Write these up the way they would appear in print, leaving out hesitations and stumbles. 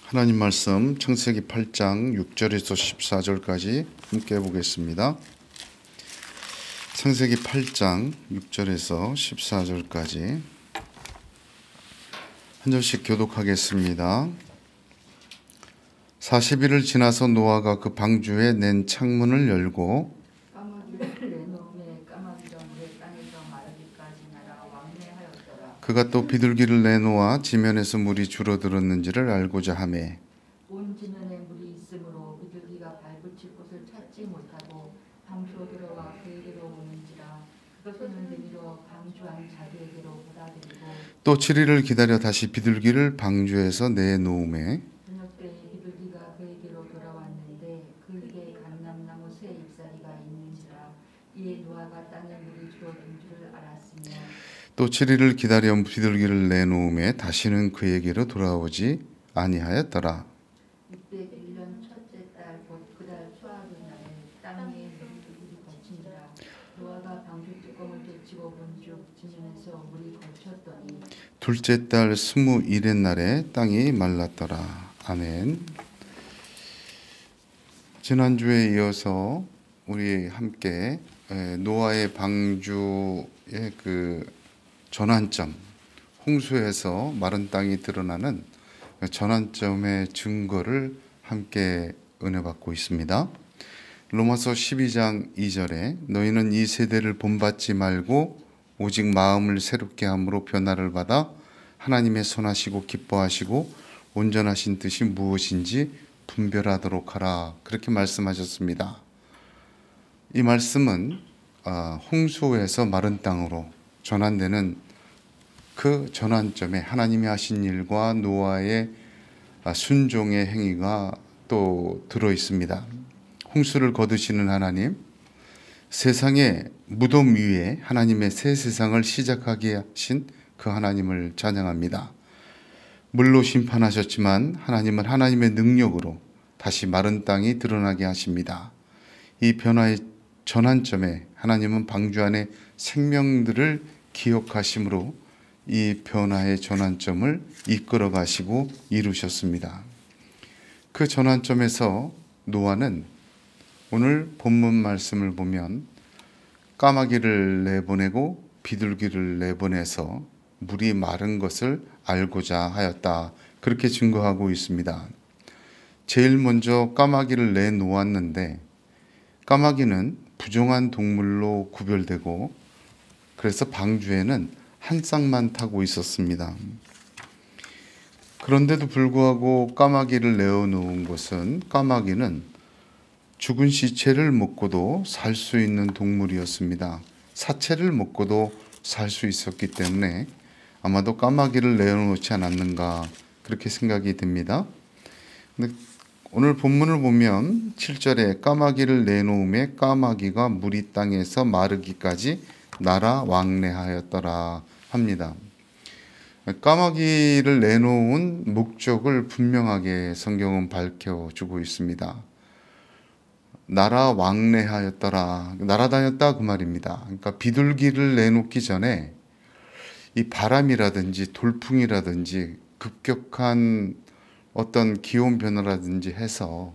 하나님 말씀 창세기 8장 6절에서 14절까지 함께 해보겠습니다. 창세기 8장 6절에서 14절까지 한 절씩 교독하겠습니다. 40일을 지나서 노아가 그 방주에 낸 창문을 열고 그가 또 비둘기를 내놓아 지면에서 물이 줄어들었는지를 알고자 하매 온 지면에 물이 있으므로 비둘기가 발붙일 곳을 찾지 못하고 방주로 들어와 그에게로 오는지라 그가 손을 내밀어 방주 안 자기에게로 받아들이고 또 7일을 기다려 다시 비둘기를 방주에서 내놓음에 저녁 때에 비둘기가 그에게로 돌아왔는데 그에게 감람나무 새 잎사귀가 있는지라 이에 노아가 땅에 물이 줄어든 줄을 알았으며 또 7일을 기다려 비둘기를 내놓음에 다시는 그에게로 돌아오지 아니하였더라. 601년 첫째 달 곧 그달 초하루 날에 땅에 물이 거친지라 노아가 방주 뚜껑을 되치고 본즉 지면에서 물이 거쳤더니 둘째 달 21의 날에 땅이 말랐더라. 아멘. 지난주에 이어서 우리 함께 노아의 방주의 그 전환점, 홍수에서 마른 땅이 드러나는 전환점의 증거를 함께 은혜 받고 있습니다. 로마서 12장 2절에 너희는 이 세대를 본받지 말고 오직 마음을 새롭게 함으로 변화를 받아 하나님의 선하시고 기뻐하시고 온전하신 뜻이 무엇인지 분별하도록 하라. 그렇게 말씀하셨습니다. 이 말씀은 홍수에서 마른 땅으로 전환되는 그 전환점에 하나님이 하신 일과 노아의 순종의 행위가 또 들어 있습니다. 홍수를 거두시는 하나님, 세상의 무덤 위에 하나님의 새 세상을 시작하게 하신 그 하나님을 찬양합니다. 물로 심판하셨지만 하나님은 하나님의 능력으로 다시 마른 땅이 드러나게 하십니다. 이 변화의 전환점에 하나님은 방주 안에 생명들을 기억하심으로 이 변화의 전환점을 이끌어 가시고 이루셨습니다. 그 전환점에서 노아는 오늘 본문 말씀을 보면 까마귀를 내보내고 비둘기를 내보내서 물이 마른 것을 알고자 하였다. 그렇게 증거하고 있습니다. 제일 먼저 까마귀를 내놓았는데 까마귀는 부정한 동물로 구별되고 그래서 방주에는 한 쌍만 타고 있었습니다. 그런데도 불구하고 까마귀를 내어놓은 것은 까마귀는 죽은 시체를 먹고도 살 수 있는 동물이었습니다. 사체를 먹고도 살 수 있었기 때문에 아마도 까마귀를 내어놓지 않았는가 그렇게 생각이 듭니다. 근데 오늘 본문을 보면 7절에 까마귀를 내놓음에 까마귀가 물이 땅에서 마르기까지 날아 왕래하였더라 합니다. 까마귀를 내놓은 목적을 분명하게 성경은 밝혀주고 있습니다. 날아 왕래하였더라, 날아다녔다 그 말입니다. 그러니까 비둘기를 내놓기 전에 이 바람이라든지 돌풍이라든지 급격한 어떤 기온 변화라든지 해서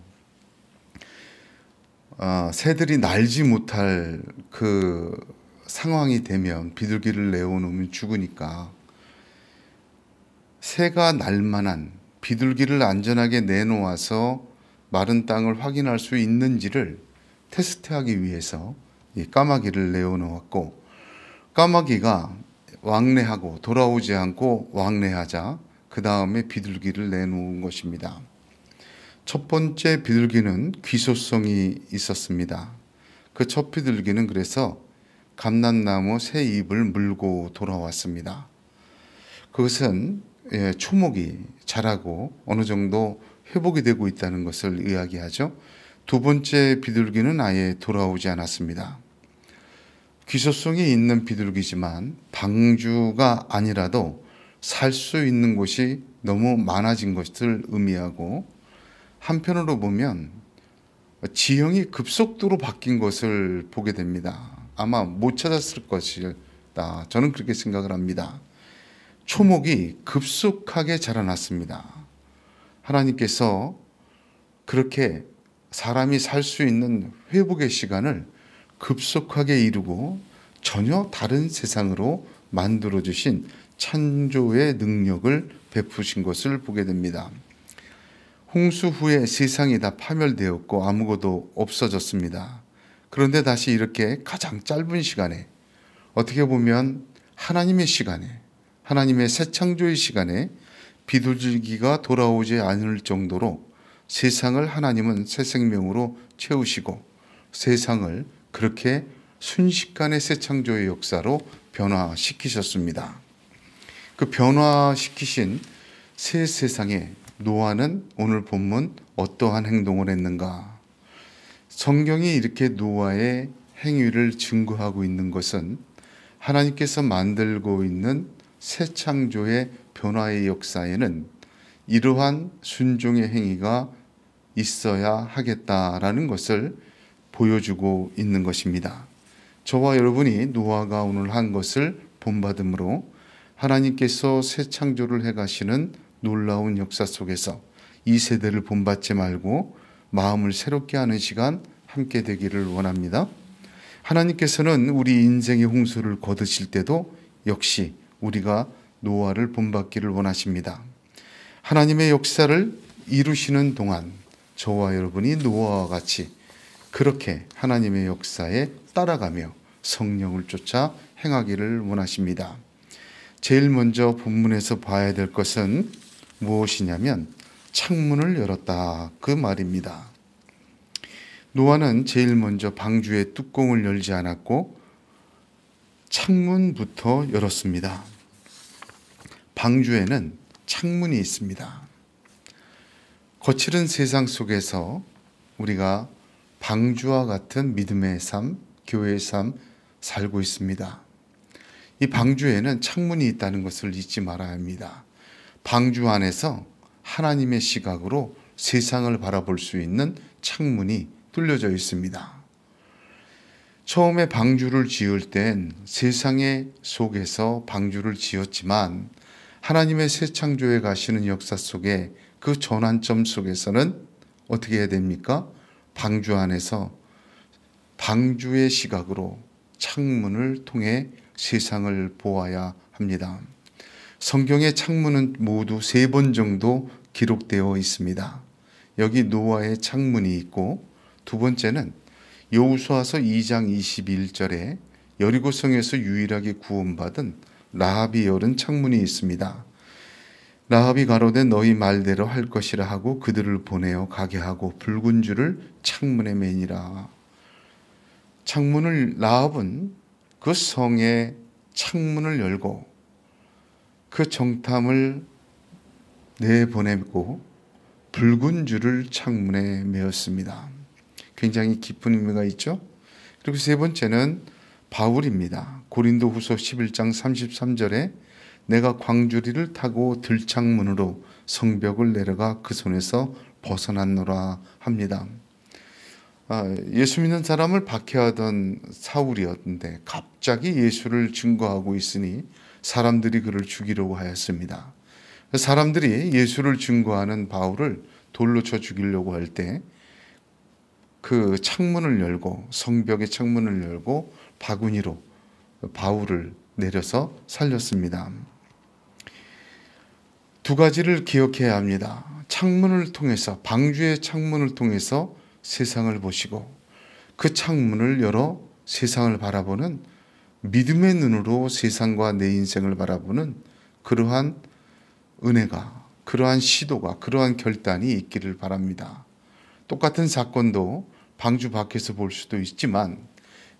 새들이 날지 못할 그 상황이 되면 비둘기를 내어놓으면 죽으니까 새가 날만한 비둘기를 안전하게 내놓아서 마른 땅을 확인할 수 있는지를 테스트하기 위해서 이 까마귀를 내어놓았고 까마귀가 왕래하고 돌아오지 않고 왕래하자 그 다음에 비둘기를 내놓은 것입니다. 첫 번째 비둘기는 귀소성이 있었습니다. 그 첫 비둘기는 그래서 감람나무 새 잎을 물고 돌아왔습니다. 그것은 초목이 자라고 어느 정도 회복이 되고 있다는 것을 이야기하죠. 두 번째 비둘기는 아예 돌아오지 않았습니다. 귀소성이 있는 비둘기지만 방주가 아니라도 살 수 있는 곳이 너무 많아진 것을 의미하고 한편으로 보면 지형이 급속도로 바뀐 것을 보게 됩니다. 아마 못 찾았을 것이다. 저는 그렇게 생각을 합니다. 초목이 급속하게 자라났습니다. 하나님께서 그렇게 사람이 살 수 있는 회복의 시간을 급속하게 이루고 전혀 다른 세상으로 만들어주신 창조의 능력을 베푸신 것을 보게 됩니다. 홍수 후에 세상이 다 파멸되었고 아무것도 없어졌습니다. 그런데 다시 이렇게 가장 짧은 시간에, 어떻게 보면 하나님의 시간에, 하나님의 새 창조의 시간에 비둘기가 돌아오지 않을 정도로 세상을 하나님은 새 생명으로 채우시고 세상을 그렇게 순식간에 새 창조의 역사로 변화시키셨습니다. 그 변화시키신 새 세상에 노아는 오늘 본문 어떠한 행동을 했는가? 성경이 이렇게 노아의 행위를 증거하고 있는 것은 하나님께서 만들고 있는 새 창조의 변화의 역사에는 이러한 순종의 행위가 있어야 하겠다라는 것을 보여주고 있는 것입니다. 저와 여러분이 노아가 오늘 한 것을 본받음으로 하나님께서 새 창조를 해가시는 놀라운 역사 속에서 이 세대를 본받지 말고 마음을 새롭게 하는 시간 함께 되기를 원합니다. 하나님께서는 우리 인생의 홍수를 거두실 때도 역시 우리가 노아를 본받기를 원하십니다. 하나님의 역사를 이루시는 동안 저와 여러분이 노아와 같이 그렇게 하나님의 역사에 따라가며 성령을 쫓아 행하기를 원하십니다. 제일 먼저 본문에서 봐야 될 것은 무엇이냐면 창문을 열었다, 그 말입니다. 노아는 제일 먼저 방주의 뚜껑을 열지 않았고 창문부터 열었습니다. 방주에는 창문이 있습니다. 거칠은 세상 속에서 우리가 방주와 같은 믿음의 삶, 교회의 삶 살고 있습니다. 이 방주에는 창문이 있다는 것을 잊지 말아야 합니다. 방주 안에서 하나님의 시각으로 세상을 바라볼 수 있는 창문이 뚫려져 있습니다. 처음에 방주를 지을 땐 세상의 속에서 방주를 지었지만 하나님의 새 창조에 가시는 역사 속에 그 전환점 속에서는 어떻게 해야 됩니까? 방주 안에서 방주의 시각으로 창문을 통해 세상을 보아야 합니다. 성경의 창문은 모두 3번 정도 기록되어 있습니다. 여기 노아의 창문이 있고, 두 번째는 여호수아서 2장 21절에 여리고성에서 유일하게 구원받은 라합이 열은 창문이 있습니다. 라합이 가로되 너희 말대로 할 것이라 하고 그들을 보내어 가게 하고 붉은 줄을 창문에 매니라. 라합은 그 성의 창문을 열고 그 정탐을 내보내고 붉은 줄을 창문에 메었습니다. 굉장히 깊은 의미가 있죠. 그리고 세 번째는 바울입니다. 고린도후서 11장 33절에 내가 광주리를 타고 들창문으로 성벽을 내려가 그 손에서 벗어났노라 합니다. 예수 믿는 사람을 박해하던 사울이었는데 갑자기 예수를 증거하고 있으니 사람들이 그를 죽이려고 하였습니다. 사람들이 예수를 증거하는 바울을 돌로 쳐 죽이려고 할 때 그 창문을 열고, 성벽의 창문을 열고 바구니로 바울을 내려서 살렸습니다. 두 가지를 기억해야 합니다. 창문을 통해서, 방주의 창문을 통해서 세상을 보시고 그 창문을 열어 세상을 바라보는 믿음의 눈으로 세상과 내 인생을 바라보는 그러한 은혜가, 그러한 시도가, 그러한 결단이 있기를 바랍니다. 똑같은 사건도 방주 밖에서 볼 수도 있지만,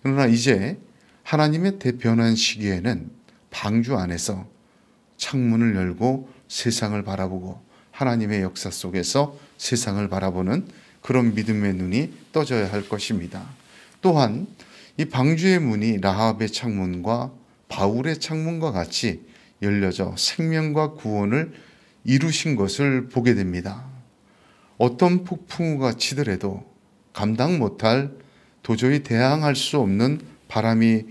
그러나 이제 하나님의 대변한 시기에는 방주 안에서 창문을 열고 세상을 바라보고 하나님의 역사 속에서 세상을 바라보는 그런 믿음의 눈이 떠져야 할 것입니다. 또한 이 방주의 문이 라합의 창문과 바울의 창문과 같이 열려져 생명과 구원을 이루신 것을 보게 됩니다. 어떤 폭풍우가 치더라도 감당 못할, 도저히 대항할 수 없는 바람이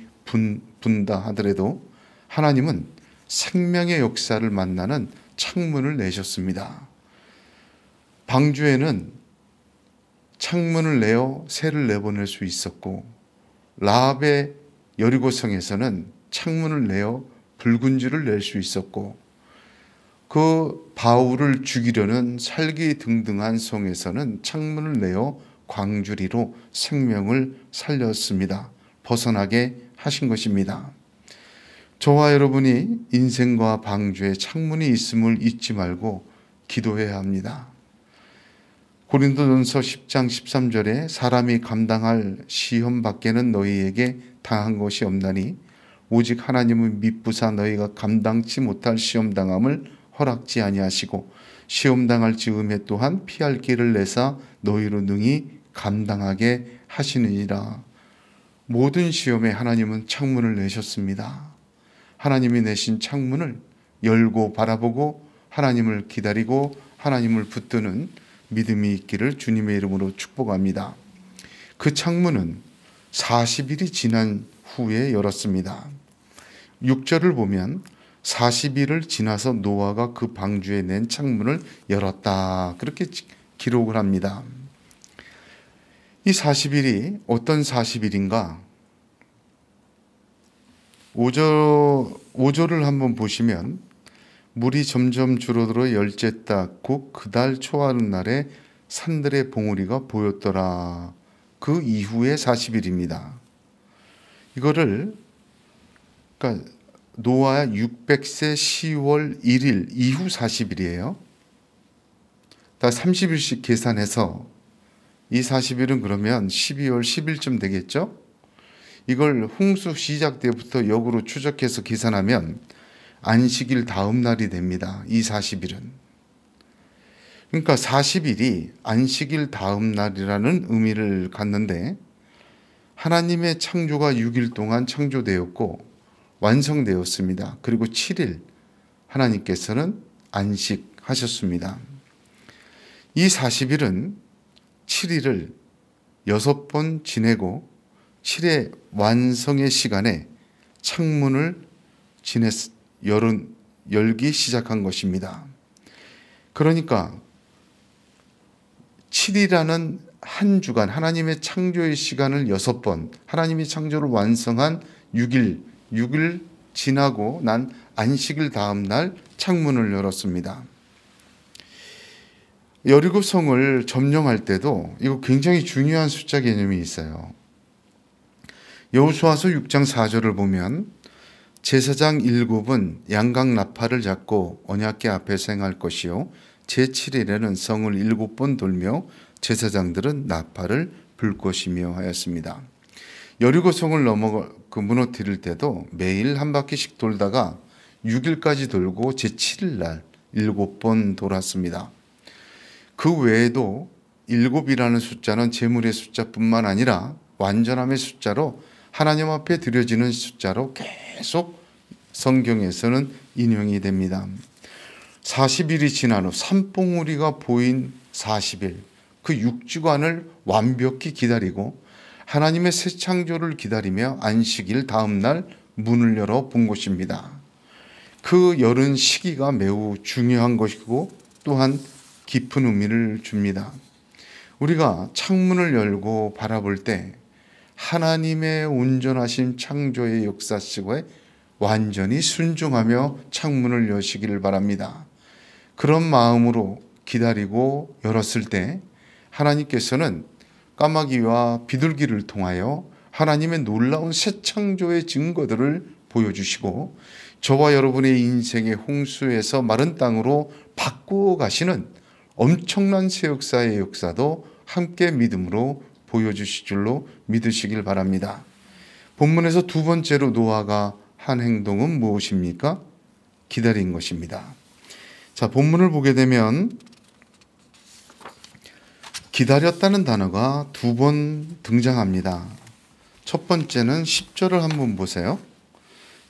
분다 하더라도 하나님은 생명의 역사를 만나는 창문을 내셨습니다. 방주에는 창문을 내어 새를 내보낼 수 있었고, 라합의 여리고성에서는 창문을 내어 붉은 줄을 낼 수 있었고, 그 바울을 죽이려는 살기등등한 성에서는 창문을 내어 광주리로 생명을 살렸습니다. 벗어나게 하신 것입니다. 저와 여러분이 인생과 방주에 창문이 있음을 잊지 말고 기도해야 합니다. 고린도전서 10장 13절에 사람이 감당할 시험 밖에는 너희에게 당한 것이 없나니 오직 하나님은 미쁘사 너희가 감당치 못할 시험 당함을 허락지 아니하시고 시험 당할 즈음에 또한 피할 길을 내사 너희로 능히 감당하게 하시느니라. 모든 시험에 하나님은 창문을 내셨습니다. 하나님이 내신 창문을 열고 바라보고 하나님을 기다리고 하나님을 붙드는 믿음이 있기를 주님의 이름으로 축복합니다. 그 창문은 40일이 지난 후에 열었습니다. 6절을 보면 40일을 지나서 노아가 그 방주에 낸 창문을 열었다, 그렇게 기록을 합니다. 이 40일이 어떤 40일인가? 5절을 한번 보시면 물이 점점 줄어들어 열째 딱 곧 그달 초하는 날에 산들의 봉우리가 보였더라. 그 이후의 40일입니다. 이거를 그러니까 노아 600세 10월 1일 이후 40일이에요. 다 30일씩 계산해서 이 40일은 그러면 12월 10일쯤 되겠죠? 이걸 홍수 시작 때부터 역으로 추적해서 계산하면 안식일 다음 날이 됩니다. 이 40일은. 그러니까 40일이 안식일 다음 날이라는 의미를 갖는데, 하나님의 창조가 6일 동안 창조되었고 완성되었습니다. 그리고 7일 하나님께서는 안식하셨습니다. 이 40일은 7일을 6번 지내고 7의 완성의 시간에 창문을 열기 시작한 것입니다. 그러니까 7이라는 한 주간, 하나님의 창조의 시간을 6번, 하나님이 창조를 완성한 6일 지나고 난 안식일 다음 날 창문을 열었습니다. 여리고성을 점령할 때도 이거 굉장히 중요한 숫자 개념이 있어요. 여호수아서 6장 4절을 보면 제사장 7은 양각 나팔을 잡고 언약궤 앞에서 행할 것이요 제7일에는 성을 7번 돌며 제사장들은 나팔을 불 것이며 하였습니다. 여리고성을 무너뜨릴 때도 매일 한 바퀴씩 돌다가 6일까지 돌고 제7일 날 7번 돌았습니다. 그 외에도 7이라는 숫자는 재물의 숫자뿐만 아니라 완전함의 숫자로 하나님 앞에 드려지는 숫자로 계속 성경에서는 인용이 됩니다. 40일이 지난 후 산봉우리가 보인 40일, 그 6주간을 완벽히 기다리고 하나님의 새 창조를 기다리며 안식일 다음 날 문을 열어 본 것입니다. 그 열은 시기가 매우 중요한 것이고 또한 깊은 의미를 줍니다. 우리가 창문을 열고 바라볼 때 하나님의 온전하신 창조의 역사 속에 완전히 순종하며 창문을 여시기를 바랍니다. 그런 마음으로 기다리고 열었을 때 하나님께서는 까마귀와 비둘기를 통하여 하나님의 놀라운 새 창조의 증거들을 보여주시고 저와 여러분의 인생의 홍수에서 마른 땅으로 바꾸어 가시는 엄청난 새 역사의 역사도 함께 믿음으로 보여주실 줄로 믿으시길 바랍니다. 본문에서 두 번째로 노아가 한 행동은 무엇입니까? 기다린 것입니다. 자, 본문을 보게 되면 기다렸다는 단어가 두 번 등장합니다. 첫 번째는 10절을 한번 보세요.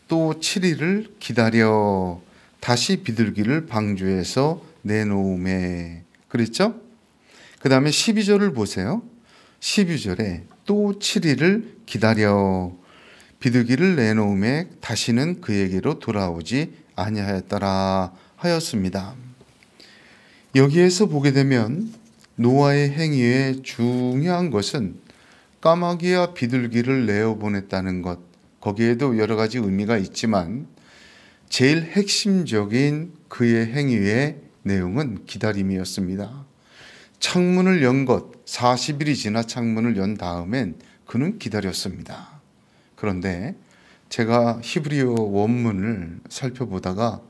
또 7일을 기다려 다시 비둘기를 방주에서 내놓음에, 그랬죠? 그 다음에 12절을 보세요. 12절에 또 7일을 기다려 비둘기를 내놓음에 다시는 그에게로 돌아오지 아니하였더라 하였습니다. 여기에서 보게 되면 노아의 행위의 중요한 것은 까마귀와 비둘기를 내어보냈다는 것, 거기에도 여러 가지 의미가 있지만 제일 핵심적인 그의 행위의 내용은 기다림이었습니다. 창문을 연 것, 40일이 지나 창문을 연 다음엔 그는 기다렸습니다. 그런데 제가 히브리어 원문을 살펴보다가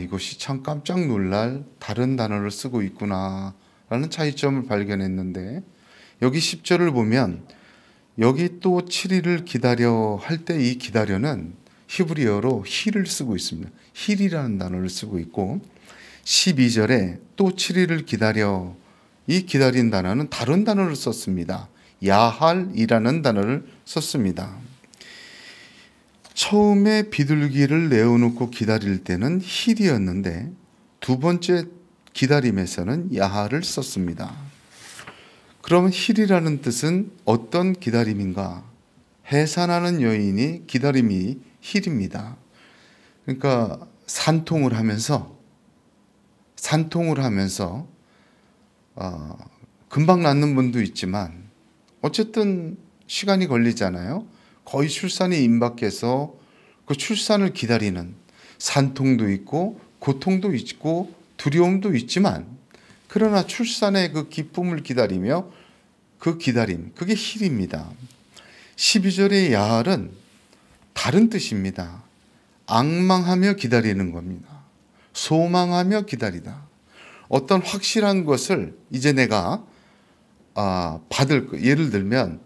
이것이 참 깜짝 놀랄 다른 단어를 쓰고 있구나 라는 차이점을 발견했는데, 여기 10절을 보면 여기 또 7일을 기다려 할 때 이 기다려는 히브리어로 힐을 쓰고 있습니다. 힐이라는 단어를 쓰고 있고, 12절에 또 7일을 기다려, 이 기다린 단어는 다른 단어를 썼습니다. 야할이라는 단어를 썼습니다. 처음에 비둘기를 내어놓고 기다릴 때는 힐이었는데 두 번째 기다림에서는 야할을 썼습니다. 그러면 힐이라는 뜻은 어떤 기다림인가? 해산하는 여인이 기다림이 힐입니다. 그러니까 산통을 하면서 금방 낫는 분도 있지만 어쨌든 시간이 걸리잖아요. 거의 출산이 임박해서 그 출산을 기다리는 산통도 있고 고통도 있고 두려움도 있지만, 그러나 출산의 그 기쁨을 기다리며 그 기다림, 그게 힐입니다. 12절의 야할은 다른 뜻입니다. 앙망하며 기다리는 겁니다. 소망하며 기다리다. 어떤 확실한 것을 이제 내가 받을 거, 예를 들면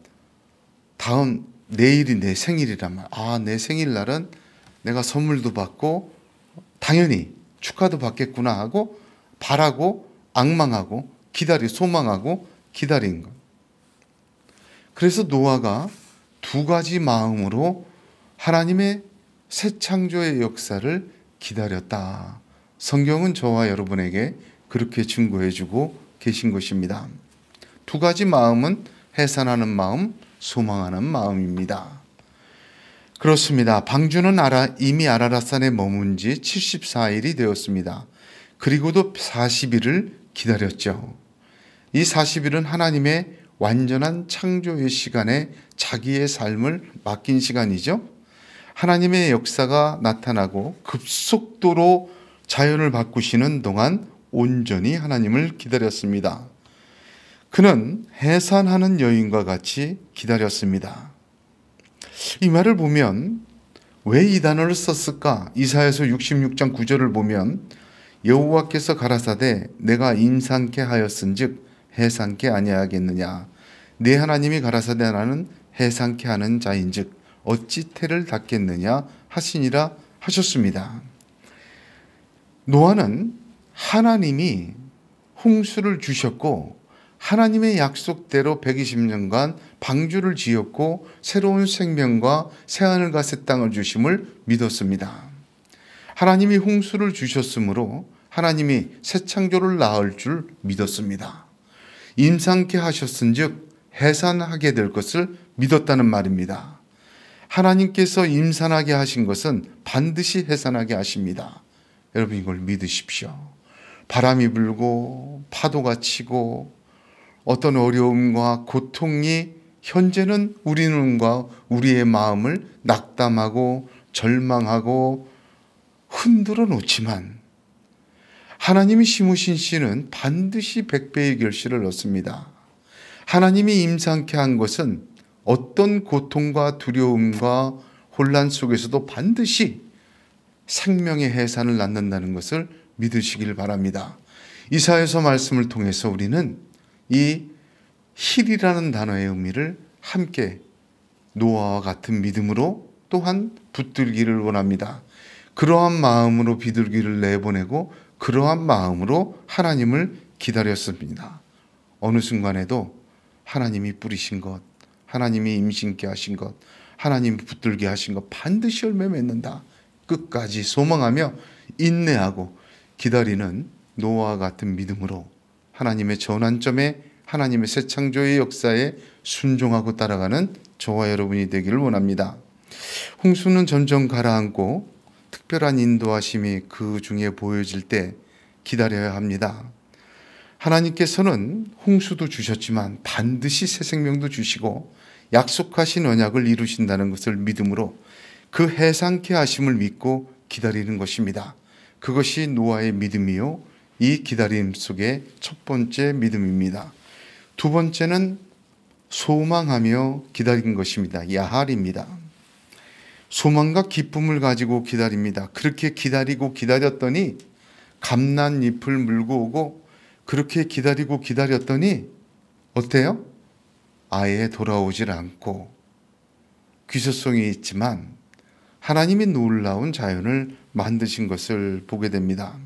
다음 내일이 내 생일이란 말. 내 생일날은 내가 선물도 받고 당연히 축하도 받겠구나 하고 바라고 앙망하고 소망하고 기다린 것. 그래서 노아가 두 가지 마음으로 하나님의 새 창조의 역사를 기다렸다. 성경은 저와 여러분에게 그렇게 증거해주고 계신 것입니다. 두 가지 마음은 해산하는 마음, 소망하는 마음입니다. 그렇습니다. 방주는 이미 아라랏산에 머문 지 74일이 되었습니다. 그리고도 40일을 기다렸죠. 이 40일은 하나님의 완전한 창조의 시간에 자기의 삶을 맡긴 시간이죠. 하나님의 역사가 나타나고 급속도로 자연을 바꾸시는 동안 온전히 하나님을 기다렸습니다. 그는 해산하는 여인과 같이 기다렸습니다. 이 말을 보면 왜 이 단어를 썼을까? 이사야서 66장 9절을 보면 여호와께서 가라사대 내가 임산케 하였은즉 해산케 아니하겠느냐. 내 하나님이 가라사대 나는 해산케 하는 자인즉 어찌 태를 닫겠느냐 하시니라 하셨습니다. 노아는 하나님이 홍수를 주셨고 하나님의 약속대로 120년간 방주를 지었고 새로운 생명과 새하늘과 새 땅을 주심을 믿었습니다. 하나님이 홍수를 주셨으므로 하나님이 새 창조를 낳을 줄 믿었습니다. 임산케 하셨은즉 해산하게 될 것을 믿었다는 말입니다. 하나님께서 임산하게 하신 것은 반드시 해산하게 하십니다. 여러분 이걸 믿으십시오. 바람이 불고 파도가 치고 어떤 어려움과 고통이 현재는 우리 눈과 우리의 마음을 낙담하고 절망하고 흔들어 놓지만 하나님이 심으신 씨는 반드시 100배의 결실을 얻습니다. 하나님이 임산케 한 것은 어떤 고통과 두려움과 혼란 속에서도 반드시 생명의 해산을 낳는다는 것을 믿으시길 바랍니다. 이사야서 말씀을 통해서 우리는 이 힐이라는 단어의 의미를 함께 노아와 같은 믿음으로 또한 붙들기를 원합니다. 그러한 마음으로 비둘기를 내보내고 그러한 마음으로 하나님을 기다렸습니다. 어느 순간에도 하나님이 뿌리신 것, 하나님이 임신케 하신 것, 하나님이 붙들게 하신 것 반드시 열매 맺는다. 끝까지 소망하며 인내하고 기다리는 노아와 같은 믿음으로 하나님의 전환점에 하나님의 새 창조의 역사에 순종하고 따라가는 저와 여러분이 되기를 원합니다. 홍수는 점점 가라앉고 특별한 인도하심이 그 중에 보여질 때 기다려야 합니다. 하나님께서는 홍수도 주셨지만 반드시 새 생명도 주시고 약속하신 언약을 이루신다는 것을 믿음으로 그 해상케 하심을 믿고 기다리는 것입니다. 그것이 노아의 믿음이요, 이 기다림 속의 첫 번째 믿음입니다. 두 번째는 소망하며 기다린 것입니다. 야할입니다. 소망과 기쁨을 가지고 기다립니다. 그렇게 기다리고 기다렸더니 감난잎을 물고 오고, 그렇게 기다리고 기다렸더니 어때요? 아예 돌아오질 않고 귀소성이 있지만 하나님이 놀라운 자연을 만드신 것을 보게 됩니다.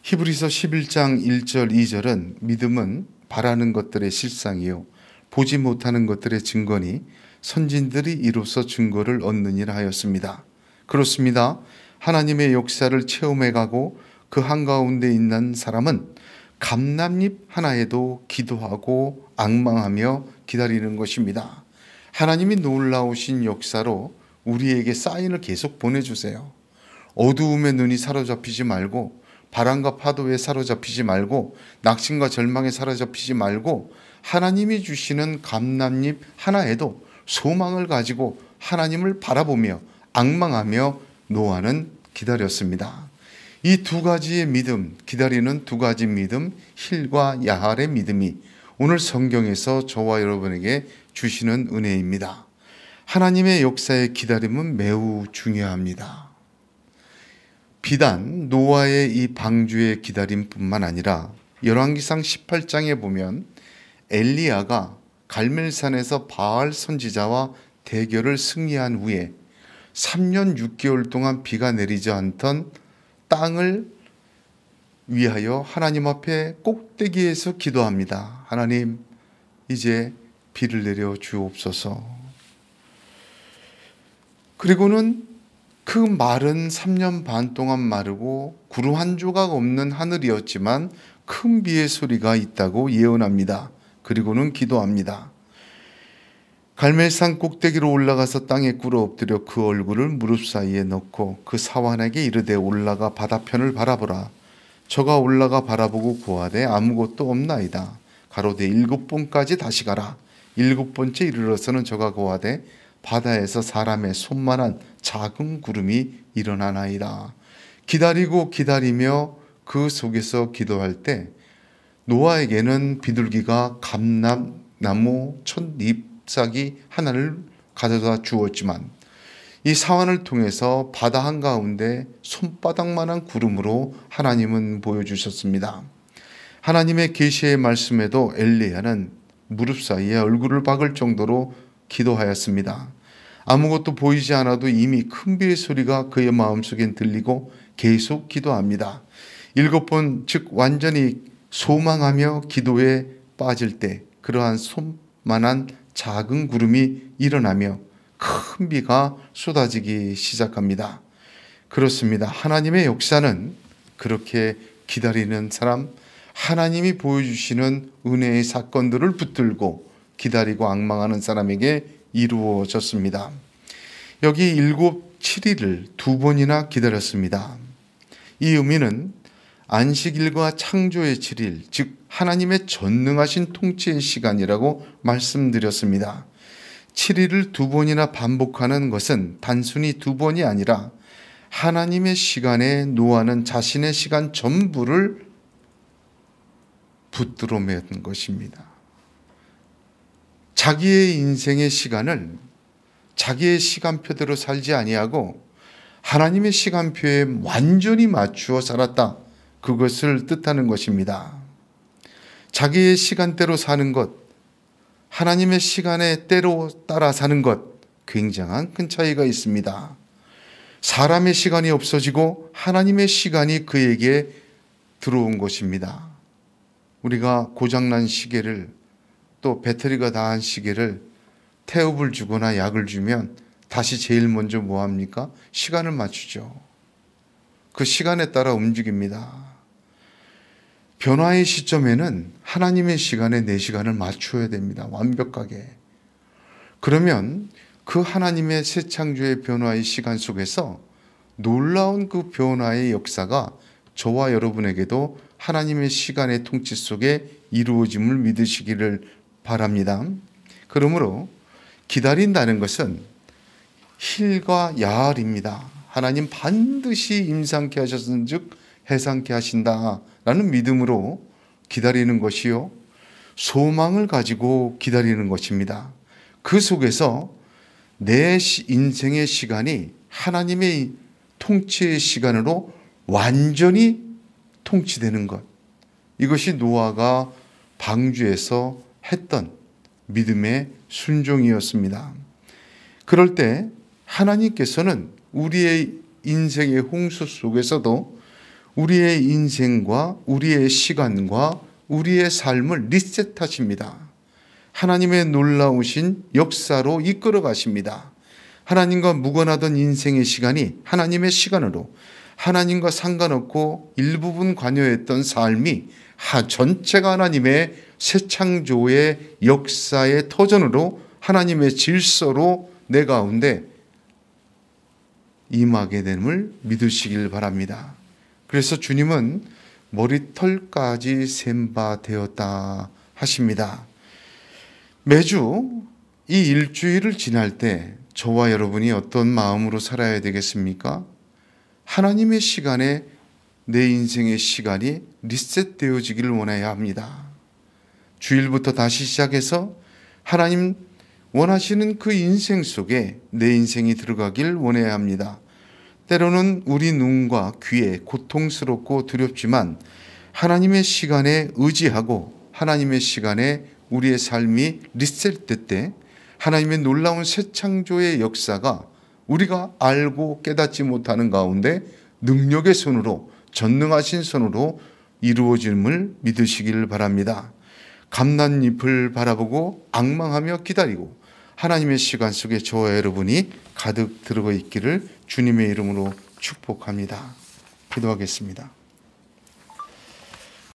히브리서 11장 1절 2절은 믿음은 바라는 것들의 실상이요 보지 못하는 것들의 증거니 선진들이 이로써 증거를 얻느니라 하였습니다. 그렇습니다. 하나님의 역사를 체험해가고 그 한가운데 있는 사람은 감람잎 하나에도 기도하고 앙망하며 기다리는 것입니다. 하나님이 놀라우신 역사로 우리에게 사인을 계속 보내주세요. 어두움의 눈이 사로잡히지 말고, 바람과 파도에 사로잡히지 말고, 낙심과 절망에 사로잡히지 말고, 하나님이 주시는 감람잎 하나에도 소망을 가지고 하나님을 바라보며 앙망하며 노아는 기다렸습니다. 이 두 가지의 믿음, 기다리는 두 가지 믿음, 힐과 야할의 믿음이 오늘 성경에서 저와 여러분에게 주시는 은혜입니다. 하나님의 역사의 기다림은 매우 중요합니다. 비단 노아의 이 방주의 기다림뿐만 아니라 열왕기상 18장에 보면 엘리야가 갈멜산에서 바알 선지자와 대결을 승리한 후에 3년 6개월 동안 비가 내리지 않던 땅을 위하여 하나님 앞에 꼭대기에서 기도합니다. 하나님, 이제 비를 내려 주옵소서. 그리고는 그 마른 3년 반 동안 마르고 구름 한 조각 없는 하늘이었지만 큰 비의 소리가 있다고 예언합니다. 그리고는 기도합니다. 갈멜산 꼭대기로 올라가서 땅에 꿇어 엎드려 그 얼굴을 무릎 사이에 넣고 그 사환에게 이르되 올라가 바다편을 바라보라. 저가 올라가 바라보고 고하되 아무것도 없나이다. 가로되 7번까지 다시 가라. 7번째 이르러서는 저가 고하되 바다에서 사람의 손만한 작은 구름이 일어나나이다. 기다리고 기다리며 그 속에서 기도할 때 노아에게는 비둘기가 감람나무 첫 잎사귀 하나를 가져다 주었지만 이 사환을 통해서 바다 한가운데 손바닥만한 구름으로 하나님은 보여주셨습니다. 하나님의 계시의 말씀에도 엘리야는 무릎 사이에 얼굴을 박을 정도로 기도하였습니다. 아무것도 보이지 않아도 이미 큰 비의 소리가 그의 마음속엔 들리고 계속 기도합니다. 7번, 즉 완전히 소망하며 기도에 빠질 때 그러한 손만한 작은 구름이 일어나며 큰 비가 쏟아지기 시작합니다. 그렇습니다. 하나님의 역사는 그렇게 기다리는 사람, 하나님이 보여주시는 은혜의 사건들을 붙들고 기다리고 앙망하는 사람에게 이루어졌습니다. 여기 7일을 2번이나 기다렸습니다. 이 의미는 안식일과 창조의 7일, 즉 하나님의 전능하신 통치의 시간이라고 말씀드렸습니다. 7일을 2번이나 반복하는 것은 단순히 2번이 아니라 하나님의 시간에 노아는 자신의 시간 전부를 붙들어 맨 것입니다. 자기의 인생의 시간을 자기의 시간표대로 살지 아니하고 하나님의 시간표에 완전히 맞추어 살았다. 그것을 뜻하는 것입니다. 자기의 시간대로 사는 것, 하나님의 시간의 때로 따라 사는 것, 굉장한 큰 차이가 있습니다. 사람의 시간이 없어지고 하나님의 시간이 그에게 들어온 것입니다. 우리가 고장난 시계를, 또 배터리가 다한 시계를 태엽을 주거나 약을 주면 다시 제일 먼저 뭐 합니까? 시간을 맞추죠. 그 시간에 따라 움직입니다. 변화의 시점에는 하나님의 시간에 내 시간을 맞춰야 됩니다. 완벽하게. 그러면 그 하나님의 새 창조의 변화의 시간 속에서 놀라운 그 변화의 역사가 저와 여러분에게도 하나님의 시간의 통치 속에 이루어짐을 믿으시기를 바랍니다. 그러므로 기다린다는 것은 힐과 야알입니다. 하나님 반드시 임상케 하셨은즉 해상케 하신다라는 믿음으로 기다리는 것이요, 소망을 가지고 기다리는 것입니다. 그 속에서 내 인생의 시간이 하나님의 통치의 시간으로 완전히 통치되는 것, 이것이 노아가 방주에서 했던 믿음의 순종이었습니다. 그럴 때 하나님께서는 우리의 인생의 홍수 속에서도 우리의 인생과 우리의 시간과 우리의 삶을 리셋하십니다. 하나님의 놀라우신 역사로 이끌어 가십니다. 하나님과 무관하던 인생의 시간이 하나님의 시간으로, 하나님과 상관없고 일부분 관여했던 삶이 전체가 하나님의 새 창조의 역사의 터전으로, 하나님의 질서로 내 가운데 임하게 됨을 믿으시길 바랍니다. 그래서 주님은 머리털까지 셈 바 되었다 하십니다. 매주 이 일주일을 지날 때 저와 여러분이 어떤 마음으로 살아야 되겠습니까? 하나님의 시간에 내 인생의 시간이 리셋되어지기를 원해야 합니다. 주일부터 다시 시작해서 하나님 원하시는 그 인생 속에 내 인생이 들어가길 원해야 합니다. 때로는 우리 눈과 귀에 고통스럽고 두렵지만 하나님의 시간에 의지하고 하나님의 시간에 우리의 삶이 리셋될 때 하나님의 놀라운 새 창조의 역사가 우리가 알고 깨닫지 못하는 가운데 능력의 손으로, 전능하신 손으로 이루어짐을 믿으시길 바랍니다. 감난잎을 바라보고 앙망하며 기다리고 하나님의 시간 속에 저와 여러분이 가득 들어가 있기를 주님의 이름으로 축복합니다. 기도하겠습니다.